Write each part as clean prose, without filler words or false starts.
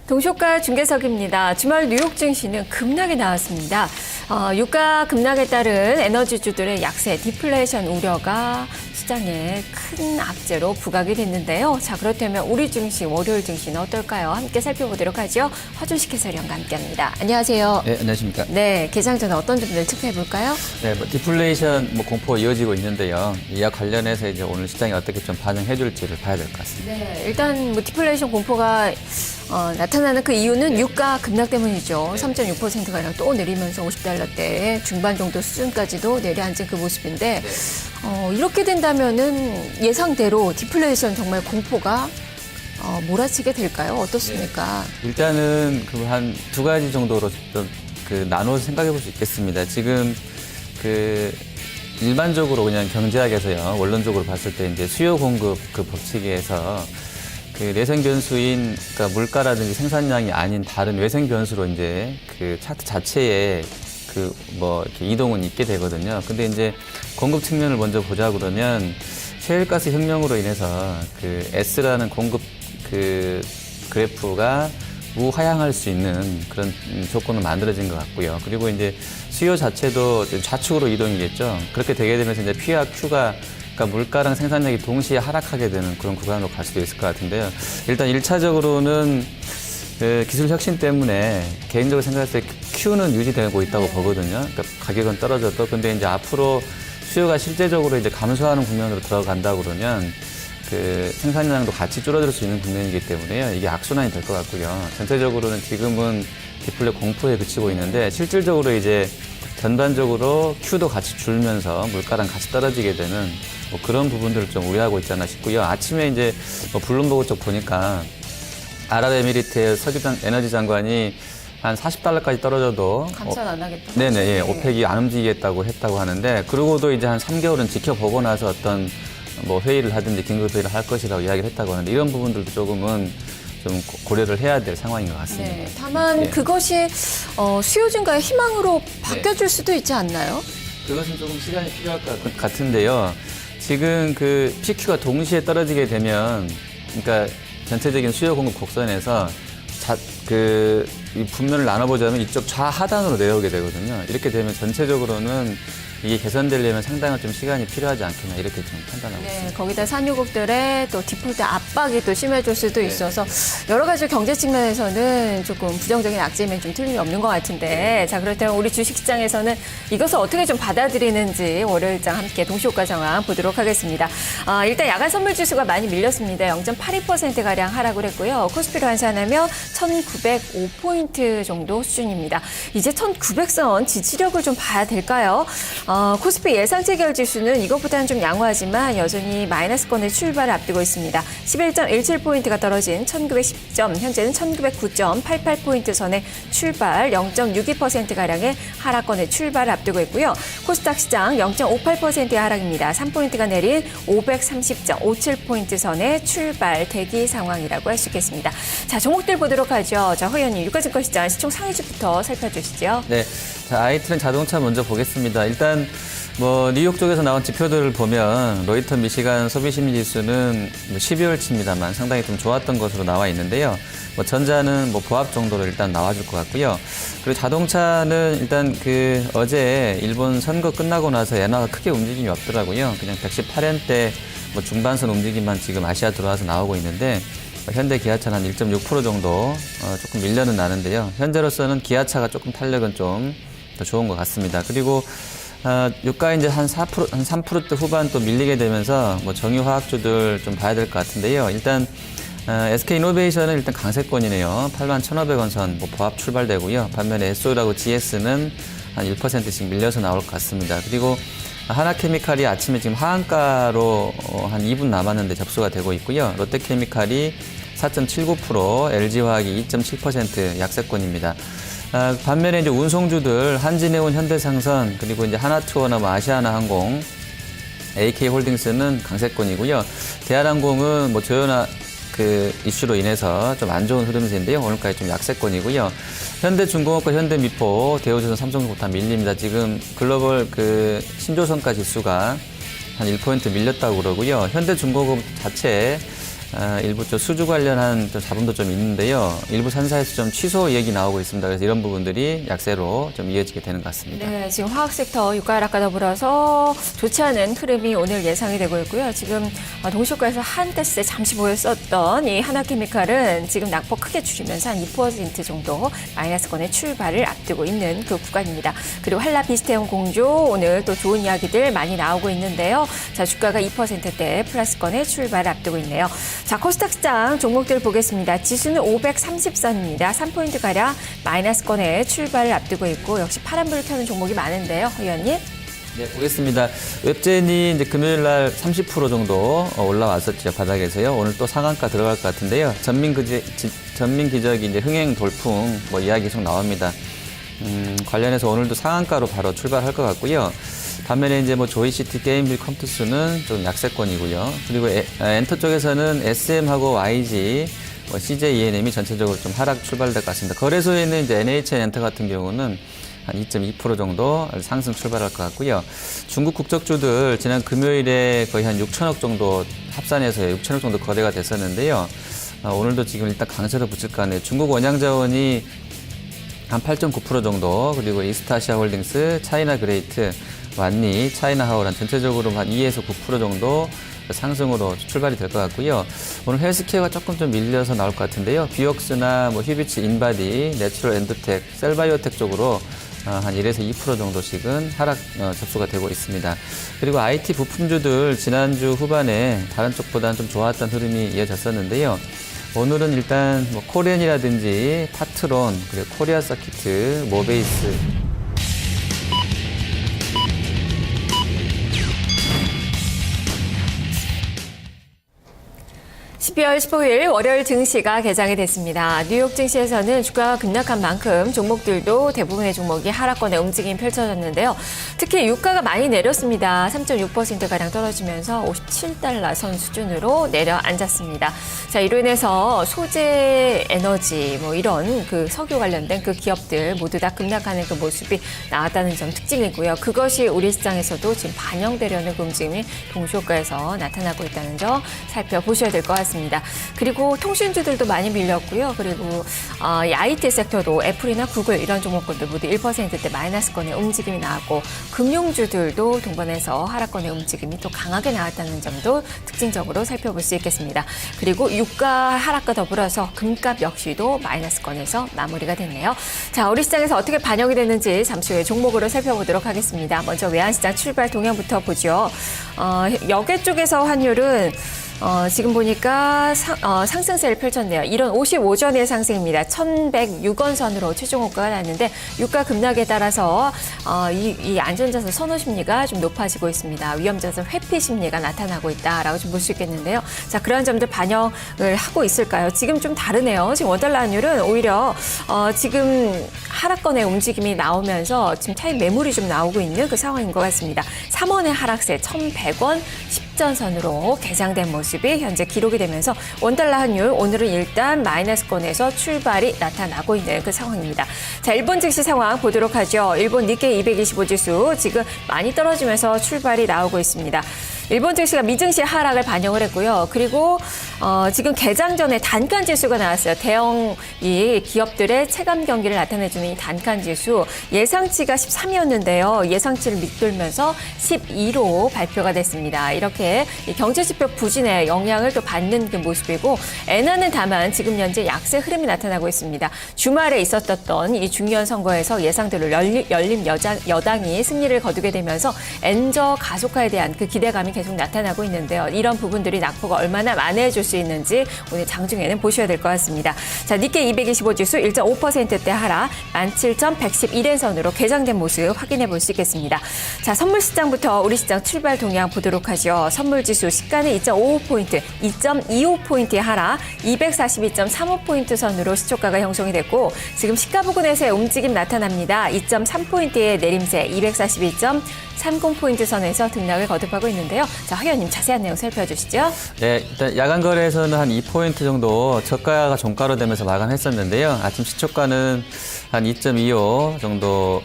동시효과 중계석입니다. 주말 뉴욕 증시는 급락이 나왔습니다. 유가 급락에 따른 에너지주들의 약세, 디플레이션 우려가 시장에 큰 악재로 부각이 됐는데요. 자, 그렇다면 우리 증시, 월요일 증시는 어떨까요? 함께 살펴보도록 하죠. 화준식 해설위원과 함께합니다. 안녕하세요. 네, 안녕하십니까. 네, 개장 전에 어떤 점들 체크해볼까요? 네, 디플레이션 공포가 이어지고 있는데요. 이와 관련해서 이제 오늘 시장이 어떻게 좀 반응해줄지를 봐야 될 것 같습니다. 네, 일단 디플레이션 공포가 나타나는 그 이유는 유가 급락 때문이죠. 3.6%가량 또 내리면서 50달러대 중반 정도 수준까지도 내려앉은 그 모습인데 이렇게 된다면은 예상대로 디플레이션 정말 공포가 몰아치게 될까요? 어떻습니까? 일단은 그 한 두 가지 정도로 좀 나눠서 생각해 볼 수 있겠습니다. 지금 일반적으로 그냥 경제학에서요, 원론적으로 봤을 때 이제 수요 공급 그 법칙에서 내생 변수인, 그러니까 물가라든지 생산량이 아닌 다른 외생 변수로 이제 그 차트 자체에 이렇게 이동은 있게 되거든요. 근데 이제 공급 측면을 먼저 보자 그러면 셰일가스 혁명으로 인해서 S라는 공급 그래프가 우하향할 수 있는 그런 조건은 만들어진 것 같고요. 그리고 이제 수요 자체도 좌측으로 이동이겠죠. 그렇게 되게 되면서 이제 P와 Q가 그러니까 물가랑 생산량이 동시에 하락하게 되는 그런 구간으로 갈 수도 있을 것 같은데요. 일단 1차적으로는 기술 혁신 때문에 개인적으로 생각했을 때 Q는 유지되고 있다고 보거든요. 그러니까 가격은 떨어져도. 근데 이제 앞으로 수요가 실제적으로 이제 감소하는 국면으로 들어간다 그러면 생산량도 같이 줄어들 수 있는 국면이기 때문에요. 이게 악순환이 될 것 같고요. 전체적으로는 지금은 디플레 공포에 그치고 있는데 실질적으로 이제 전반적으로 Q도 같이 줄면서 물가랑 같이 떨어지게 되는 그런 부분들을 좀 우려하고 있지 않나 싶고요. 아침에 이제 블룸버그 쪽 보니까 아랍에미리트의 에너지 장관이 한 40달러까지 떨어져도 감산 안 하겠다. 네네, 예, 오펙이 안 움직이겠다고 했다고 하는데, 그러고도 이제 한 3개월은 지켜보고 나서 어떤 회의를 하든지 긴급 회의를 할 것이라고 이야기를 했다고 하는데, 이런 부분들도 조금은 좀 고려를 해야 될 상황인 것 같습니다. 네, 다만 그것이 수요 증가의 희망으로 바뀌어줄 수도 있지 않나요? 그것은 조금 시간이 필요할 것 같은데요. 지금 PQ가 동시에 떨어지게 되면, 그러니까 전체적인 수요 공급 곡선에서 이 분면을 나눠보자면 이쪽 좌하단으로 내려오게 되거든요. 이렇게 되면 전체적으로는 이게 개선되려면 상당한 좀 시간이 필요하지 않겠나 이렇게 좀 판단하고 있습니다. 거기다 산유국들의 또 디폴트 압박이 또 심해질 수도 있어서 여러 가지 경제 측면에서는 조금 부정적인 악재면 좀 틀림이 없는 것 같은데 자, 그렇다면 우리 주식시장에서는 이것을 어떻게 좀 받아들이는지 월요일장 함께 동시효과 상황 보도록 하겠습니다. 일단 야간 선물 지수가 많이 밀렸습니다. 0.82%가량 하락을 했고요. 코스피로 환산하면 1905포인트 정도 수준입니다. 이제 1900선 지지력을 좀 봐야 될까요? 코스피 예상 체결 지수는 이것보다는 좀 양호하지만 여전히 마이너스권의 출발을 앞두고 있습니다. 11.17포인트가 떨어진 1910점, 현재는 1909.88포인트 선의 출발, 0.62%가량의 하락권의 출발을 앞두고 있고요. 코스닥 시장 0.58%의 하락입니다. 3포인트가 내린 530.57포인트 선의 출발 대기 상황이라고 할 수 있겠습니다. 자, 종목들 보도록 하죠. 자, 허 의원님, 유가증권 시장 시총 상위주부터 살펴주시죠. 네. 자, 아이트렌 자동차 먼저 보겠습니다. 일단 뉴욕 쪽에서 나온 지표들을 보면 로이터 미시간 소비심리지수는 12월치입니다만 상당히 좀 좋았던 것으로 나와 있는데요. 전자는 보합 정도로 일단 나와줄 것 같고요. 그리고 자동차는 일단 어제 일본 선거 끝나고 나서 엔화가 크게 움직임이 없더라고요. 그냥 118엔대 중반선 움직임만 지금 아시아 들어와서 나오고 있는데 현대 기아차는 한 1.6% 정도 조금 밀려는 나는데요. 현재로서는 기아차가 조금 탄력은 좀 더 좋은 것 같습니다. 그리고 유가 이제 한 4%, 한 3%대 후반 또 밀리게 되면서 정유화학주들 좀 봐야 될 것 같은데요. 일단 SK이노베이션은 일단 강세권이네요. 81,500원 선 보합 출발되고요. 반면에 SO라고 GS는 한 1%씩 밀려서 나올 것 같습니다. 그리고 하나케미칼이 아침에 지금 하한가로 한 2분 남았는데 접수가 되고 있고요. 롯데케미칼이 4.79%, LG화학이 2.7% 약세권입니다. 반면에 이제 운송주들 한진해운, 현대상선, 그리고 이제 하나투어나 아시아나항공, AK홀딩스는 강세권이고요. 대한항공은 조연화 이슈로 인해서 좀 안 좋은 흐름세인데요. 오늘까지 좀 약세권이고요. 현대중공업과 현대미포, 대우조선, 삼성전자 다 밀립니다. 지금 글로벌 신조선가 지수가 한 1포인트 밀렸다고 그러고요. 현대중공업 자체 일부 좀 수주 관련한 좀 잡음도 좀 있는데요. 일부 산사에서 좀 취소 얘기 나오고 있습니다. 그래서 이런 부분들이 약세로 좀 이어지게 되는 것 같습니다. 네, 지금 화학 섹터 유가 하락과 더불어서 좋지 않은 흐름이 오늘 예상이 되고 있고요. 지금 동시효과에서 한때 잠시 보였었던 이 하나케미칼은 지금 낙폭 크게 줄이면서 한 2% 정도 마이너스권의 출발을 앞두고 있는 그 구간입니다. 그리고 한라 비스테온 공조 오늘 또 좋은 이야기들 많이 나오고 있는데요. 자, 주가가 2%대 플러스권의 출발을 앞두고 있네요. 자, 코스닥 시장 종목들 보겠습니다. 지수는 530선입니다. 3포인트가량 마이너스권의 출발을 앞두고 있고 역시 파란불을 켜는 종목이 많은데요. 의원님. 네, 보겠습니다. 웹젠이 이제 금요일 날 30% 정도 올라왔었죠, 바닥에서요. 오늘 또 상한가 들어갈 것 같은데요. 전민 기적이 이제 흥행 돌풍 뭐 이야기 계속 나옵니다. 관련해서 오늘도 상한가로 바로 출발할 것 같고요. 반면에 이제 뭐 조이시티 게임빌 컴투스는 좀 약세권이고요. 그리고 엔터 쪽에서는 SM하고 YG, CJ ENM이 전체적으로 좀 하락 출발될 것 같습니다. 거래소에 있는 이제 NHN 엔터 같은 경우는 한 2.2% 정도 상승 출발할 것 같고요. 중국 국적주들 지난 금요일에 거의 한 6천억 정도 합산해서 6천억 정도 거래가 됐었는데요. 오늘도 지금 일단 강세로 붙일 것 같네요. 중국 원양자원이 한 8.9% 정도, 그리고 이스타아시아홀딩스, 차이나 그레이트, 완리, 차이나하울한 전체적으로 한 2에서 9% 정도 상승으로 출발이 될 것 같고요. 오늘 헬스케어가 조금 좀 밀려서 나올 것 같은데요. 비옥스나 뭐 휴비치, 인바디, 내추럴 엔드텍, 셀바이오텍 쪽으로 한 1에서 2% 정도씩은 하락 접수가 되고 있습니다. 그리고 IT 부품주들 지난주 후반에 다른 쪽보다는 좀 좋았던 흐름이 이어졌었는데요. 오늘은 일단 뭐 코렌이라든지 파트론, 그리고 코리아 서키트, 모베이스, 12월 15일 월요일 증시가 개장이 됐습니다. 뉴욕 증시에서는 주가가 급락한 만큼 종목들도 대부분의 종목이 하락권의 움직임이 펼쳐졌는데요. 특히 유가가 많이 내렸습니다. 3.6%가량 떨어지면서 57달러 선 수준으로 내려앉았습니다. 자, 이로 인해서 소재, 에너지, 뭐 이런 그 석유 관련된 그 기업들 모두 다 급락하는 그 모습이 나왔다는 점 특징이고요. 그것이 우리 시장에서도 지금 반영되려는 그 움직임이 동시효과에서 나타나고 있다는 점 살펴보셔야 될 것 같습니다. 그리고 통신주들도 많이 밀렸고요. 그리고 이 IT 섹터도 애플이나 구글 이런 종목군들 모두 1%대 마이너스권의 움직임이 나왔고 금융주들도 동반해서 하락권의 움직임이 또 강하게 나왔다는 점도 특징적으로 살펴볼 수 있겠습니다. 그리고 유가 하락과 더불어서 금값 역시도 마이너스권에서 마무리가 됐네요. 자, 우리 시장에서 어떻게 반영이 됐는지 잠시 후에 종목으로 살펴보도록 하겠습니다. 먼저 외환시장 출발 동향부터 보죠. 여계 쪽에서 환율은 지금 보니까 상승세를 펼쳤네요. 이런 55전의 상승입니다. 1,106원 선으로 최종 호가가 났는데 유가 급락에 따라서 이 안전자산 선호 심리가 좀 높아지고 있습니다. 위험자산 회피 심리가 나타나고 있다라고 좀 볼 수 있겠는데요. 자, 그런 점들 반영을 하고 있을까요? 지금 좀 다르네요. 지금 원달러 환율은 오히려 지금 하락권의 움직임이 나오면서 지금 차익 매물이 좀 나오고 있는 그 상황인 것 같습니다. 3원의 하락세 1,100원 10전선으로 개장된 모습이 현재 기록이 되면서 원달러 환율 오늘은 일단 마이너스권에서 출발이 나타나고 있는 그 상황입니다. 자, 일본 증시 상황 보도록 하죠. 일본 니케이 225지수 지금 많이 떨어지면서 출발이 나오고 있습니다. 일본 증시가 미증시 하락을 반영을 했고요. 그리고 지금 개장 전에 단간 지수가 나왔어요. 대형 이 기업들의 체감 경기를 나타내주는 이 단간 지수 예상치가 13이었는데요. 예상치를 밑돌면서 12로 발표가 됐습니다. 이렇게 이 경제 지표 부진에 영향을 또 받는 그 모습이고 엔화는 다만 지금 현재 약세 흐름이 나타나고 있습니다. 주말에 있었던 이 중요한 선거에서 예상대로 열린 여당이 승리를 거두게 되면서 엔저 가속화에 대한 그 기대감이 계속 나타나고 있는데요. 이런 부분들이 낙폭을 얼마나 만회해줄 수 있는지 오늘 장중에는 보셔야 될 것 같습니다. 자, 니케이 225지수 1.5%대 하락 17,111엔 선으로 개장된 모습 확인해 볼 수 있겠습니다. 자, 선물 시장부터 우리 시장 출발 동향 보도록 하죠. 선물 지수 시가는 2.55포인트, 2.25포인트의 하락 242.35포인트 선으로 시초가가 형성이 됐고 지금 시가 부근에서의 움직임 나타납니다. 2.3포인트의 내림세 242.30포인트 선에서 등락을 거듭하고 있는데요. 자, 황 의원님 자세한 내용 살펴주시죠. 네, 일단 야간 거래에서는 한 2포인트 정도 저가가 종가로 되면서 마감했었는데요. 아침 시초가는 한 2.25 정도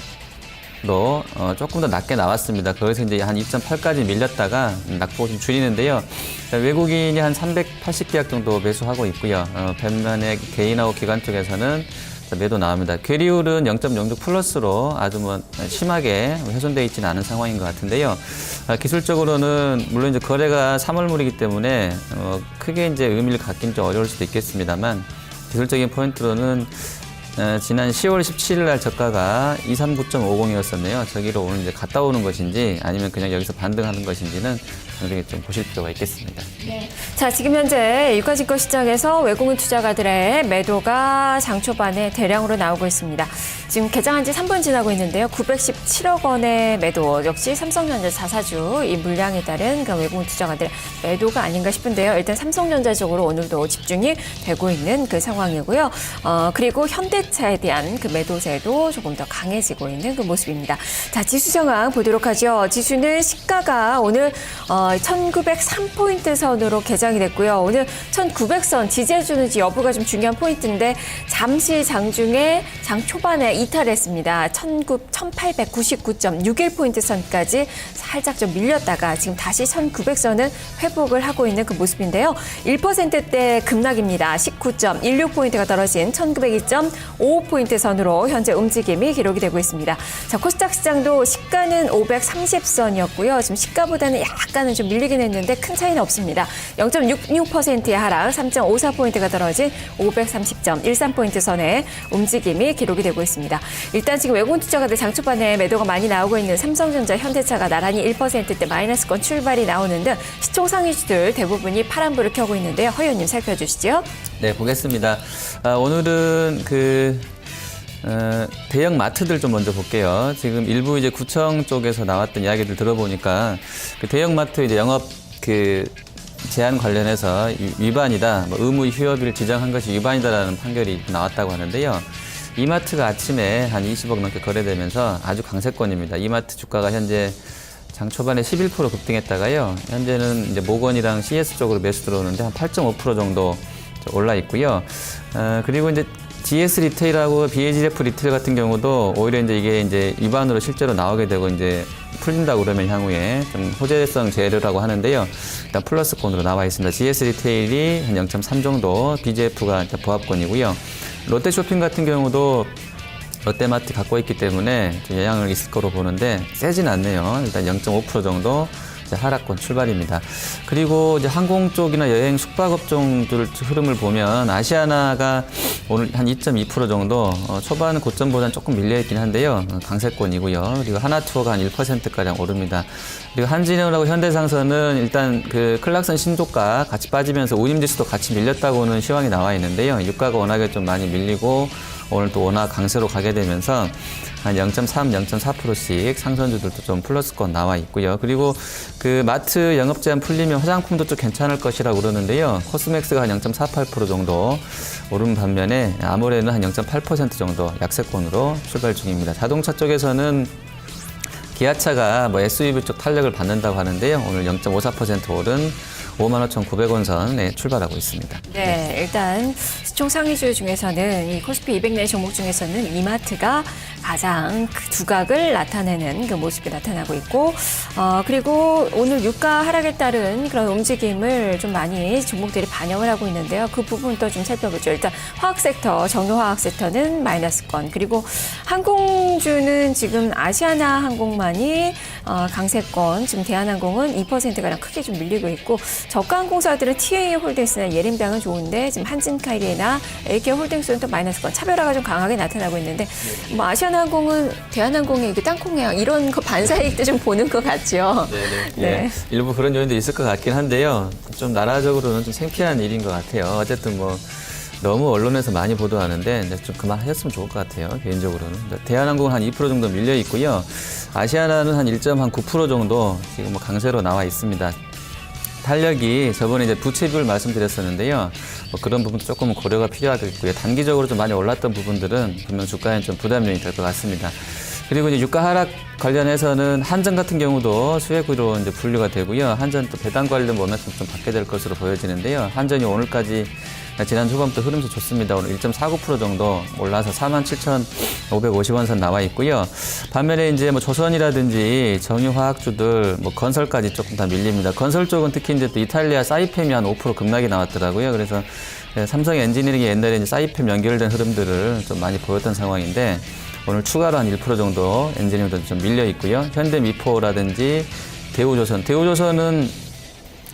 조금 더 낮게 나왔습니다. 그래서 이제 한 2.8까지 밀렸다가 낙폭을 좀 줄이는데요. 외국인이 한 380계약 정도 매수하고 있고요. 반면에 개인하고 기관 쪽에서는 매도 나옵니다. 괴리율은 0.06 플러스로 아주 심하게 훼손되어 있지는 않은 상황인 것 같은데요. 기술적으로는 물론 이제 거래가 3월물이기 때문에 크게 이제 의미를 갖기는 좀 어려울 수도 있겠습니다만 기술적인 포인트로는 지난 10월 17일 날 저가가 239.50이었었네요. 저기로 오늘 이제 갔다 오는 것인지 아니면 그냥 여기서 반등하는 것인지는 당연히 좀 보실 필요가 있겠습니다. 네. 자, 지금 현재 유가증권 시장에서 외국인 투자가들의 매도가 장 초반에 대량으로 나오고 있습니다. 지금 개장한 지 3분 지나고 있는데요. 917억 원의 매도, 역시 삼성전자 자사주 이 물량에 따른 그 외국인 투자가들의 매도가 아닌가 싶은데요. 일단 삼성전자 쪽으로 오늘도 집중이 되고 있는 그 상황이고요. 그리고 현대차에 대한 그 매도세도 조금 더 강해지고 있는 그 모습입니다. 자, 지수 상황 보도록 하죠. 지수는 시가가 오늘 1903포인트 선으로 개장이 됐고요. 오늘 1900선 지지해주는지 여부가 좀 중요한 포인트인데 잠시 장중에 장 초반에 이탈했습니다. 1899.61포인트 선까지 살짝 좀 밀렸다가 지금 다시 1900선을 회복을 하고 있는 그 모습인데요. 1%대 급락입니다. 19.16포인트가 떨어진 1902.55포인트 선으로 현재 움직임이 기록이 되고 있습니다. 자, 코스닥 시장도 시가는 530선이었고요. 지금 시가보다는 약간은 좀 밀리긴 했는데 큰 차이는 없습니다. 0.66%의 하락, 3.54포인트가 떨어진 530.13포인트 선에 움직임이 기록이 되고 있습니다. 일단 지금 외국인 투자가들 장초반에 매도가 많이 나오고 있는 삼성전자, 현대차가 나란히 1%대 마이너스권 출발이 나오는 등 시총 상위주들 대부분이 파란불을 켜고 있는데요. 허 의원님 살펴주시죠. 네, 보겠습니다. 오늘은 대형 마트들 좀 먼저 볼게요. 지금 일부 이제 구청 쪽에서 나왔던 이야기들 들어보니까 그 대형 마트 이제 영업 제한 관련해서 위반이다, 의무 휴업일 지정한 것이 위반이다라는 판결이 나왔다고 하는데요. 이마트가 아침에 한 20억 넘게 거래되면서 아주 강세권입니다. 이마트 주가가 현재 장 초반에 11% 급등했다가요. 현재는 이제 모건이랑 CS 쪽으로 매수 들어오는데 한 8.5% 정도 올라 있고요. 그리고 이제 GS 리테일하고 BHF 리테일 같은 경우도 오히려 이게 이제 위반으로 실제로 나오게 되고 이제 풀린다고 그러면 향후에 좀 호재성 제외라고 하는데요. 일단 플러스권으로 나와 있습니다. GS 리테일이 한 0.3 정도, BGF가 보합권이고요. 롯데쇼핑 같은 경우도 롯데마트 갖고 있기 때문에 좀 영향을 있을 거로 보는데 세진 않네요. 일단 0.5% 정도 하락권 출발입니다. 그리고 이제 항공 쪽이나 여행 숙박업종들 흐름을 보면 아시아나가 오늘 한 2.2% 정도 초반 고점보다는 조금 밀려있긴 한데요. 강세권이고요. 그리고 하나투어가 한 1%가량 오릅니다. 그리고 한진해운하고 현대상선은 일단 그 클락선 신조가 같이 빠지면서 운임지수도 같이 밀렸다고는 시황이 나와 있는데요. 유가가 워낙에 좀 많이 밀리고 오늘 또 워낙 강세로 가게 되면서 한 0.3, 0.4%씩 상선주들도 좀 플러스권 나와 있고요. 그리고 그 마트 영업 제한 풀리면 화장품도 좀 괜찮을 것이라고 그러는데요. 코스맥스가 한 0.48% 정도 오른 반면에 아모레는 한 0.8% 정도 약세권으로 출발 중입니다. 자동차 쪽에서는 기아차가 SUV 쪽 탄력을 받는다고 하는데요. 오늘 0.54% 오른 55,900원 선에 출발하고 있습니다. 네, 일단 시총 상위주 중에서는 이 코스피 200내 종목 중에서는 이마트가 가장 두각을 나타내는 그 모습이 나타나고 있고, 그리고 오늘 유가 하락에 따른 그런 움직임을 좀 많이 종목들이 반영을 하고 있는데요. 그 부분도 좀 살펴보죠. 일단 화학 섹터, 정유화학 섹터는 마이너스권, 그리고 항공주는 지금 아시아나 항공만이 강세권, 지금 대한항공은 2%가량 크게 좀 밀리고 있고, 저가 항공사들은 TA 홀딩스나 예림당은 좋은데 지금 한진카이리나 AK 홀딩스는 또 마이너스권, 차별화가 좀 강하게 나타나고 있는데 뭐 아시아나항공은 대한항공의 그 땅콩해양 이런 그 반사이익도 좀 보는 것 같죠. 네네. 네. 예, 일부 그런 요인도 있을 것 같긴 한데요. 좀 나라적으로는 좀 창피한 일인 것 같아요. 어쨌든 너무 언론에서 많이 보도하는데 좀 그만하셨으면 좋을 것 같아요. 개인적으로는. 대한항공은 한 2% 정도 밀려 있고요. 아시아나는 한 1.9% 정도 지금 강세로 나와 있습니다. 탄력이 저번에 이제 부채비율 말씀드렸었는데요. 그런 부분도 조금 고려가 필요하겠고요. 단기적으로 좀 많이 올랐던 부분들은 분명 주가에는 좀 부담 요인이 될 것 같습니다. 그리고 이제 유가 하락 관련해서는 한전 같은 경우도 수혜구로 이제 분류가 되고요. 한전 또 배당 관련 모멘텀 좀 받게 될 것으로 보여지는데요. 한전이 오늘까지 지난 후반부터 흐름이 좋습니다. 오늘 1.49% 정도 올라서 47,550원 선 나와 있고요. 반면에 이제 뭐 조선이라든지 정유화학주들, 뭐 건설까지 조금 다 밀립니다. 건설 쪽은 특히 이제 또 이탈리아 사이펜이 한 5% 급락이 나왔더라고요. 그래서 삼성 엔지니어링이 옛날에 이제 사이펜 연결된 흐름들을 좀 많이 보였던 상황인데 오늘 추가로 한 1% 정도 엔지니어도 좀 밀려 있고요. 현대미포라든지 대우조선은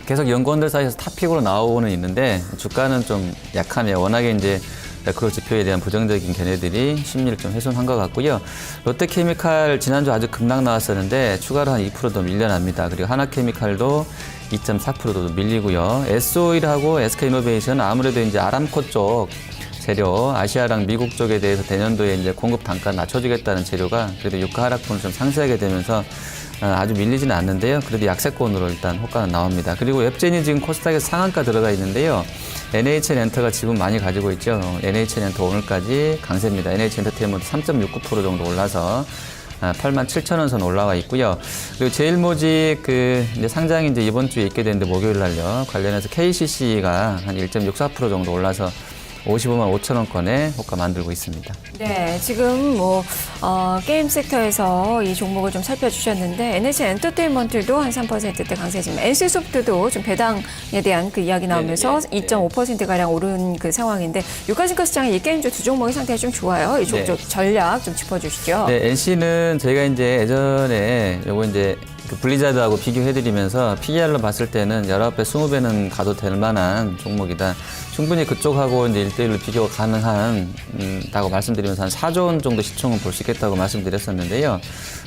계속 연구원들 사이에서 탑픽으로 나오고는 있는데 주가는 좀 약하네요. 워낙에 이제 매크로 지표에 대한 부정적인 견해들이 심리를 좀 훼손한 것 같고요. 롯데케미칼 지난주 아주 급락 나왔었는데 추가로 한 2% 밀려납니다. 그리고 하나케미칼도 2.4%도 밀리고요. S-오일하고 SK이노베이션 아무래도 이제 아람코 쪽 재료, 아시아랑 미국 쪽에 대해서 내년도에 이제 공급 단가 낮춰주겠다는 재료가 그래도 유가 하락분을 좀 상쇄하게 되면서 아주 밀리지는 않는데요. 그래도 약세권으로 일단 호가는 나옵니다. 그리고 웹젠이 지금 코스닥에 상한가 들어가 있는데요. NHN엔터가 지분 많이 가지고 있죠. NHN엔터 오늘까지 강세입니다. NH엔터테인먼트 3.69% 정도 올라서 87,000원 선 올라와 있고요. 그리고 제일모직 이제 상장이 이제 이번 주에 있게 되는데 목요일 날요. 관련해서 KCC가 한 1.64% 정도 올라서 55만 5천 원권에 호가 만들고 있습니다. 네, 지금 게임 섹터에서 이 종목을 좀 살펴주셨는데 NH 엔터테인먼트도 한 3%대 강세지만 NC소프트도 좀 배당에 대한 그 이야기 나오면서 2.5%가량 오른 그 상황인데 유가증권 시장의 이 게임주 두 종목의 상태가 좀 좋아요. 이 종목 전략 좀 짚어주시죠. 네, NC는 저희가 이제 예전에 요거 이제 그 블리자드하고 비교해드리면서 PER로 봤을 때는 19배, 20배는 가도 될 만한 종목이다. 충분히 그쪽하고 이제 1대1로 비교가 가능하다고 말씀드리면서 한 4조 원 정도 시총은 볼 수 있겠다고 말씀드렸었는데요.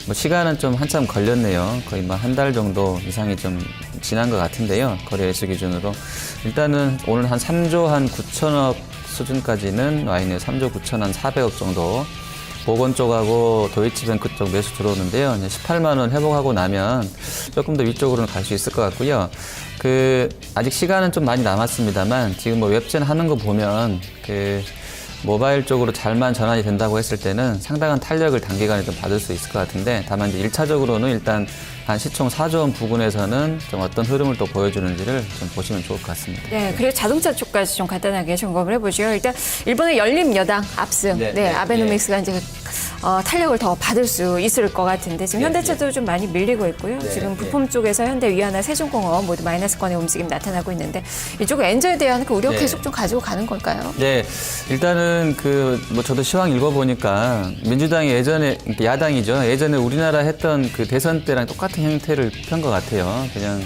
뭐 시간은 좀 한참 걸렸네요. 거의 뭐 한 달 정도 이상이 좀 지난 것 같은데요. 거래 일수 기준으로. 일단은 오늘 한 3조 한 9천억 수준까지는 와 있네요. 3조 9천 한 400억 정도. 보건 쪽하고 도이치뱅크 쪽 매수 들어오는데요. 18만 원 회복하고 나면 조금 더 위쪽으로는 갈 수 있을 것 같고요. 아직 시간은 좀 많이 남았습니다만 지금 뭐 웹젠 하는 거 보면 모바일 쪽으로 잘만 전환이 된다고 했을 때는 상당한 탄력을 단기간에 좀 받을 수 있을 것 같은데 다만 이제 1차적으로는 일단 한 시총 4조 원 부근에서는 좀 어떤 흐름을 또 보여주는지를 좀 보시면 좋을 것 같습니다. 네, 그리고 자동차 쪽까지 좀 간단하게 점검을 해보죠. 일단 일본의 열린여당 압승, 아베노믹스가 이제 탄력을 더 받을 수 있을 것 같은데 지금 현대차도 좀 많이 밀리고 있고요. 지금 부품 쪽에서 현대, 위아나, 세종공업 모두 마이너스권의 움직임 나타나고 있는데 이쪽은 엔저에 대한 그 우려 계속 좀 가지고 가는 걸까요? 네, 일단은 뭐 저도 시황 읽어보니까 민주당이 예전에 야당이죠. 예전에 우리나라 했던 그 대선 때랑 똑같은 형태를 편 것 같아요. 그냥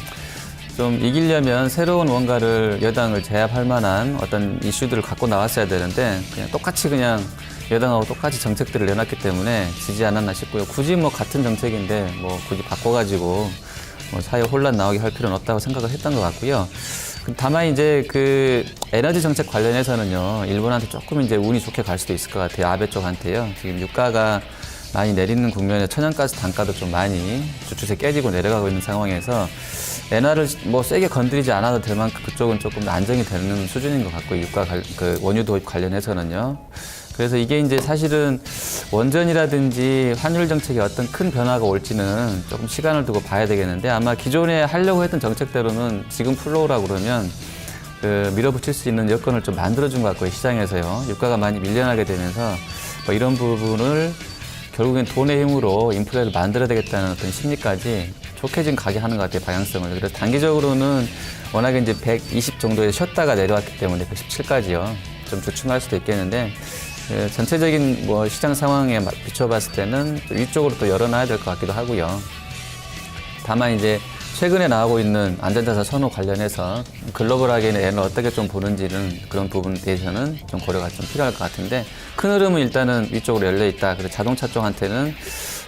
좀 이기려면 새로운 뭔가를 여당을 제압할 만한 어떤 이슈들을 갖고 나왔어야 되는데 그냥 똑같이 그냥 여당하고 똑같이 정책들을 내놨기 때문에 지지 않았나 싶고요. 굳이 뭐 같은 정책인데 뭐 굳이 바꿔가지고 뭐 사회 혼란 나오게 할 필요는 없다고 생각을 했던 것 같고요. 다만 이제 에너지 정책 관련해서는요, 일본한테 조금 이제 운이 좋게 갈 수도 있을 것 같아요. 아베 쪽한테요. 지금 유가가 많이 내리는 국면에 천연가스 단가도 좀 많이 주추세 깨지고 내려가고 있는 상황에서 엔화를 뭐 세게 건드리지 않아도 될 만큼 그쪽은 조금 안정이 되는 수준인 것 같고요. 원유 도입 관련해서는요. 그래서 이게 이제 사실은 원전이라든지 환율 정책에 어떤 큰 변화가 올지는 조금 시간을 두고 봐야 되겠는데 아마 기존에 하려고 했던 정책대로는 지금 풀러오라고 그러면 밀어붙일 수 있는 여건을 좀 만들어준 것 같고요. 시장에서요. 유가가 많이 밀려나게 되면서 뭐 이런 부분을 결국엔 돈의 힘으로 인플레를 만들어야 되겠다는 어떤 심리까지 좋게 지금 가게 하는 것 같아요, 방향성을. 그래서 단기적으로는 워낙에 이제 120 정도에 쉬었다가 내려왔기 때문에 117까지요. 좀 주춤할 수도 있겠는데, 전체적인 뭐 시장 상황에 비춰봤을 때는 위쪽으로 또 열어놔야 될 것 같기도 하고요. 다만 이제 최근에 나오고 있는 안전자산 선호 관련해서 글로벌하게는 얘는 어떻게 좀 보는지는 그런 부분에 대해서는 좀 고려가 좀 필요할 것 같은데 큰 흐름은 일단은 위쪽으로 열려 있다. 그래서 자동차 쪽한테는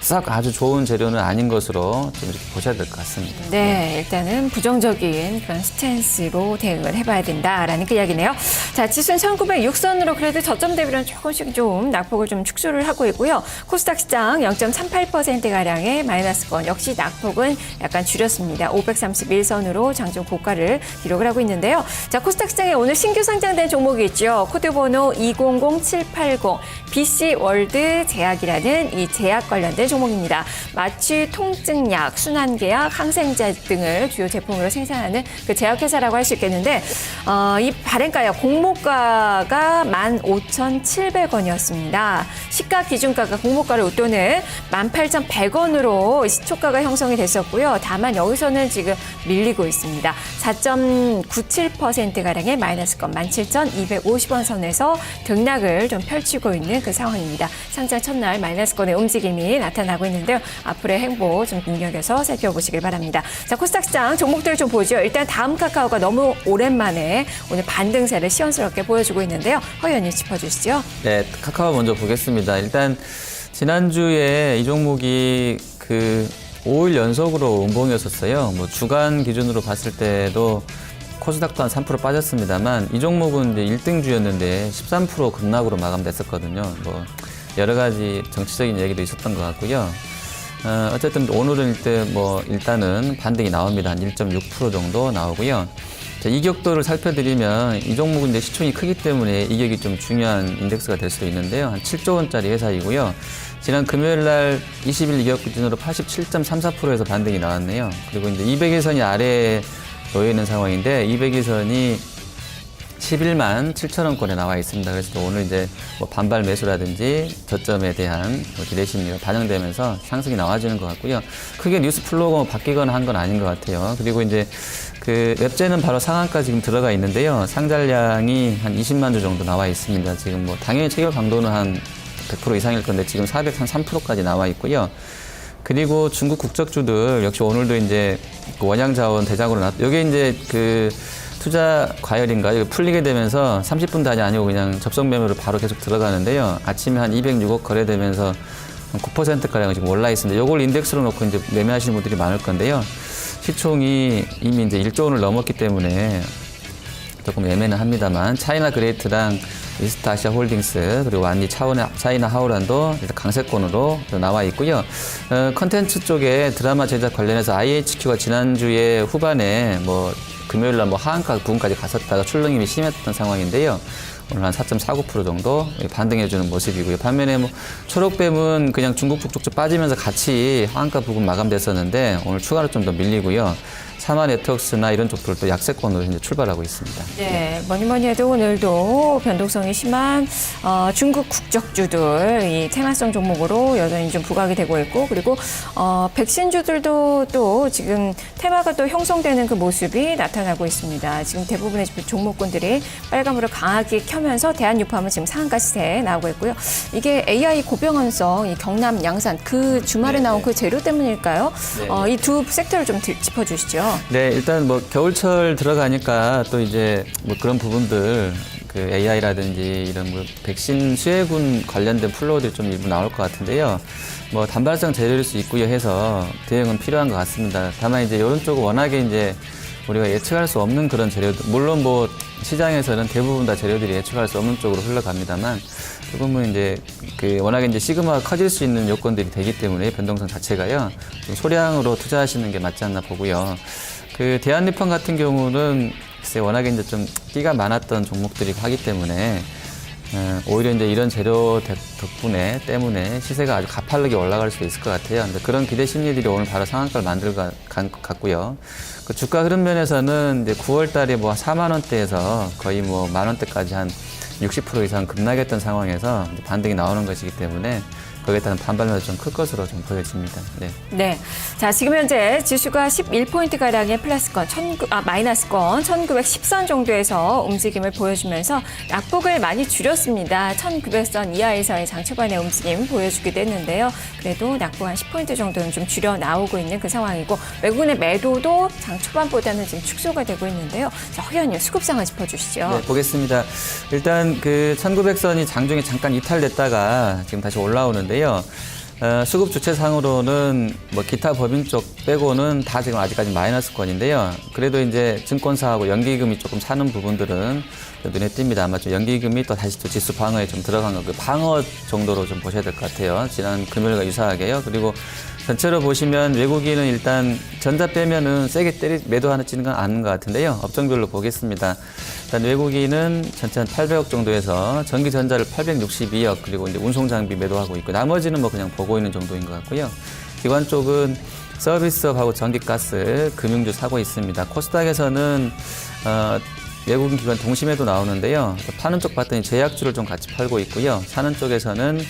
싹 아주 좋은 재료는 아닌 것으로 좀 이렇게 보셔야 될 것 같습니다. 네, 일단은 부정적인 그런 스탠스로 대응을 해봐야 된다라는 그 이야기네요. 자, 지수는 1906선으로 그래도 저점 대비로는 조금씩 좀 낙폭을 좀 축소를 하고 있고요. 코스닥 시장 0.38%가량의 마이너스권 역시 낙폭은 약간 줄였습니다. 있습니다. 531선으로 장중 고가를 기록을 하고 있는데요. 자, 코스닥 시장에 오늘 신규 상장된 종목이 있죠. 코드번호 200780 BC월드 제약이라는 이 제약 관련된 종목입니다. 마취, 통증약, 순환계약, 항생제 등을 주요 제품으로 생산하는 그 제약회사라고 할 수 있겠는데 이 발행가요. 공모가가 15,700원이었습니다. 시가 기준가가 공모가를 웃도는 18,100원으로 시초가가 형성이 됐었고요. 다만 여기서는 지금 밀리고 있습니다. 4.97%가량의 마이너스권 17,250원 선에서 등락을 좀 펼치고 있는 그 상황입니다. 상장 첫날 마이너스권의 움직임이 나타나고 있는데요. 앞으로의 행보 좀 눈여겨서 살펴보시길 바랍니다. 자, 코스닥 시장 종목들 좀 보죠. 일단 다음 카카오가 너무 오랜만에 오늘 반등세를 시원스럽게 보여주고 있는데요. 허 의원님 짚어주시죠. 네, 카카오 먼저 보겠습니다. 일단 지난주에 이 종목이 5일 연속으로 음봉이었었어요. 뭐 주간 기준으로 봤을 때도 코스닥도 한 3% 빠졌습니다만 이 종목은 이제 1등주였는데 13% 급락으로 마감됐었거든요. 뭐 여러 가지 정치적인 얘기도 있었던 것 같고요. 어쨌든 오늘은 일단은 반등이 나옵니다. 한 1.6% 정도 나오고요. 자, 이격도를 살펴드리면 이 종목은 이제 시총이 크기 때문에 이격이 좀 중요한 인덱스가 될 수도 있는데요. 한 7조 원짜리 회사이고요. 지난 금요일 날 20일 이격 기준으로 87.34%에서 반등이 나왔네요. 그리고 이제 200일선이 아래에 놓여 있는 상황인데 200일선이 11만 7천원권에 나와 있습니다. 그래서 오늘 이제 뭐 반발 매수라든지 저점에 대한 기대 심리가 반영되면서 상승이 나와주는 것 같고요. 크게 뉴스 플로우가 바뀌거나 한 건 아닌 것 같아요. 그리고 이제 웹제는 바로 상한가 지금 들어가 있는데요. 상장량이 한 20만 주 정도 나와 있습니다. 지금 뭐 당연히 체결 강도는 한 100% 이상일 건데 지금 403%까지 나와 있고요. 그리고 중국 국적주들 역시 오늘도 이제 원양 자원 대장으로 여기 이제 투자 과열인가 이거 풀리게 되면서 30분 단위 아니고 그냥 접속 매매로 바로 계속 들어가는데요. 아침에 한 206억 거래되면서 한 9%가량 지금 올라 있습니다. 이걸 인덱스로 놓고 이제 매매하시는 분들이 많을 건데요. 시총이 이미 이제 1조 원을 넘었기 때문에 조금 애매는 합니다만 차이나 그레이트랑 이스타아시아 홀딩스 그리고 완리 차이나 하우란도 강세권으로 나와 있고요. 컨텐츠 쪽에 드라마 제작 관련해서 IHQ가 지난주에 후반에 금요일 날 하한가 부분까지 갔었다가 출렁임이 심했던 상황인데요. 오늘 한 4.49% 정도 반등해주는 모습이고요. 반면에 초록뱀은 그냥 중국 북쪽쪽 빠지면서 같이 하한가 부분 마감됐었는데 오늘 추가로 좀 더 밀리고요. 사마 네트워크스나 이런 쪽들도 약세권으로 이제 출발하고 있습니다. 네, 뭐니 해도 오늘도 변동성이 심한 중국 국적주들 이 테마성 종목으로 여전히 좀 부각이 되고 있고 그리고 백신주들도 또 지금 테마가 또 형성되는 그 모습이 나타나고 있습니다. 지금 대부분의 종목군들이 빨간불을 강하게 켜면서 대한유팜은 지금 상한가 시세에 나오고 있고요. 이게 AI 고병원성 이 경남 양산 그 주말에 나온 그 재료 때문일까요? 이 두 섹터를 좀 짚어주시죠. 네, 일단 겨울철 들어가니까 또 이제 그런 부분들 AI라든지 이런 백신 수혜군 관련된 플로우들이 좀 일부 나올 것 같은데요. 단발성 재료일 수 있고요 해서 대응은 필요한 것 같습니다. 다만 이제 이런 쪽은 워낙에 이제 우리가 예측할 수 없는 그런 재료들, 물론 시장에서는 대부분 다 재료들이 예측할 수 없는 쪽으로 흘러갑니다만 조금은 이제 워낙에 이제 시그마가 커질 수 있는 요건들이 되기 때문에 변동성 자체가요 좀 소량으로 투자하시는 게 맞지 않나 보고요. 대한유팜 같은 경우는 글쎄 워낙에 이제 좀 끼가 많았던 종목들이 하기 때문에 오히려 이제 이런 재료 때문에 시세가 아주 가파르게 올라갈 수 있을 것 같아요. 근데 그런 기대 심리들이 오늘 바로 상한가를 만들 것 같고요. 주가 흐름 면에서는 이제 9월 달에 4만 원대에서 거의 1만 원대까지 한 60% 이상 급락했던 상황에서 반등이 나오는 것이기 때문에 거기에 따른 반발면이 좀 클 것으로 좀 보여집니다. 네. 네. 자, 지금 현재 지수가 11포인트가량의 마이너스권 1910선 정도에서 움직임을 보여주면서 낙폭을 많이 줄였습니다. 1900선 이하에서의 장 초반의 움직임 보여주기도 했는데요. 그래도 낙폭 한 10포인트 정도는 좀 줄여 나오고 있는 그 상황이고 외국인의 매도도 장 초반보다는 지금 축소가 되고 있는데요. 자, 허 의원님 수급상을 짚어주시죠. 네, 보겠습니다. 일단 1900선이 장중에 잠깐 이탈됐다가 지금 다시 올라오는데요. 수급 주체상으로는 기타 법인 쪽 빼고는 다 지금 아직까지 마이너스권인데요. 그래도 이제 증권사하고 연기금이 조금 사는 부분들은 눈에 띕니다. 아마 좀 연기금이 또 다시 또 지수 방어에 좀 들어간 거, 방어 정도로 좀 보셔야 될 것 같아요. 지난 금요일과 유사하게요. 그리고 전체로 보시면 외국인은 일단 전자 빼면은 세게 매도하는 건 아닌 것 같은데요. 업종별로 보겠습니다. 일단 외국인은 전체 한 800억 정도에서 전기전자를 862억 그리고 이제 운송장비 매도하고 있고 나머지는 뭐 그냥 보고 있는 정도인 것 같고요. 기관 쪽은 서비스업하고 전기가스, 금융주 사고 있습니다. 코스닥에서는 외국인 기관 동시매도 나오는데요. 파는 쪽 봤더니 제약주를 좀 같이 팔고 있고요. 사는 쪽에서는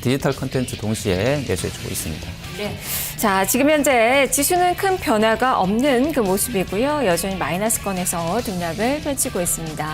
디지털 콘텐츠 동시에 매수해주고 있습니다. 네. 자, 지금 현재 지수는 큰 변화가 없는 그 모습이고요. 여전히 마이너스권에서 등락을 펼치고 있습니다.